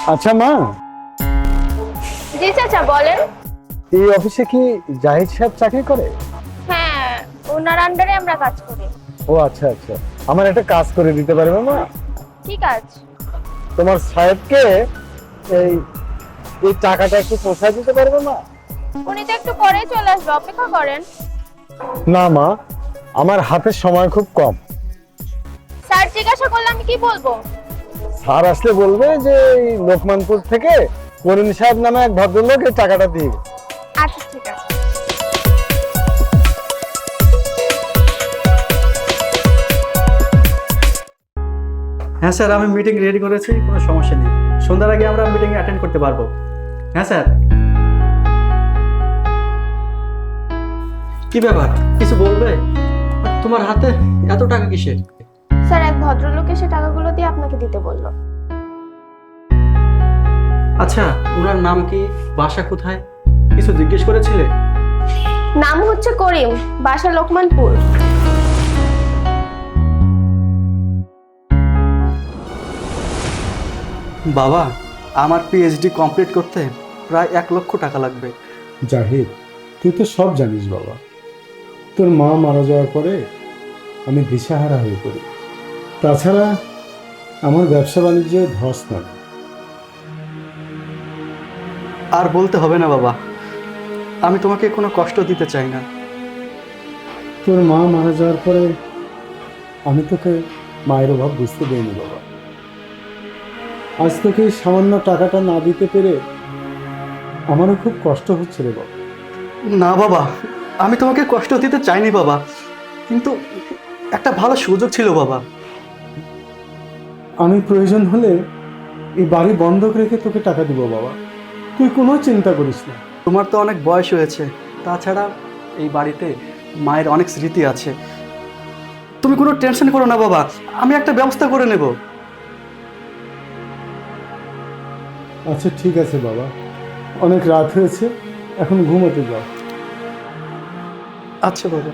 আচ্ছা মা, জি চাচা বলেন। এই অফিসে কি জাহিদ সাহেব চাকরি করে? হ্যাঁ, ওনার আন্ডারে আমরা কাজ করি। ও আচ্ছা আচ্ছা, আমার একটা কাজ করে দিতে পারবে মা? কি কাজ? তোমার সাহেবকে এই এই টাকাটা একটু পৌঁছায় দিতে পারবে মা? উনি তো একটু পরেই চলে আসবে, অপেক্ষা করেন। না মা, আমার হাতে সময় খুব কম। স্যার জিজ্ঞাসা করলে আমি কি বলবো? স্যার আসলে বলবে যে এই লোকমানপুর থেকে করিম সাহেব নামে এক ভদ্রলোক এই টাকাটা দিয়ে গেছে। আচ্ছা ঠিক আছে। হ্যাঁ স্যার, আমি মিটিং রেডি করেছি, কোনো সমস্যা নেই। সন্ধ্যার আগে আমরা মিটিং অ্যাটেন্ড করতে পারবো। হ্যাঁ স্যার। কি ব্যাপার, কিছু বলবে? আর তোমার হাতে এত টাকা কিসের? স্যার, এক ভদ্রলোক এসে টাকাগুলো দিয়ে আপনাকে দিতে বললো। আচ্ছা, ওনার নাম কি, বাসা কোথায়, কিছু জিজ্ঞেস করেছিলে? নাম হচ্ছে করিম, বাসা লোকমানপুর। বাবা, আমার পিএইচডি কমপ্লিট করতে প্রায় 1,00,000 টাকা লাগবে। জাহিদ, তুই তো সব জানিস বাবা। তোর মা মারা যাওয়ার পরে আমি দিশাহারা হয়ে পড়ি। তাছাড়া আমার ব্যবসা বাণিজ্য ধস নামে। আর বলতে হবে না বাবা, আমি তোমাকে কোনো কষ্ট দিতে চাই না। তোর মা মারা যাওয়ার পরে আমি তোকে মায়ের অভাব বুঝতে দেইনি বাবা। আজ তোকে এই সামান্য টাকাটা না দিতে পেরে আমারও খুব কষ্ট হচ্ছে রে বাবা। না বাবা, আমি তোমাকে কষ্ট দিতে চাইনি বাবা, কিন্তু একটা ভালো সুযোগ ছিল বাবা। আমি প্রয়োজন হলে এই বাড়ি বন্ধক রেখে তোকে টাকা দিব বাবা, তুই কোনো চিন্তা করিস না। তোমার তো অনেক বয়স হয়েছে, তাছাড়া এই বাড়িতে মায়ের অনেক স্মৃতি আছে। তুমি কোনো টেনশন করো না বাবা, আমি একটা ব্যবস্থা করে নেব। আচ্ছা ঠিক আছে বাবা, অনেক রাত হয়েছে, এখন ঘুমোতে যাও। আচ্ছা বাবা।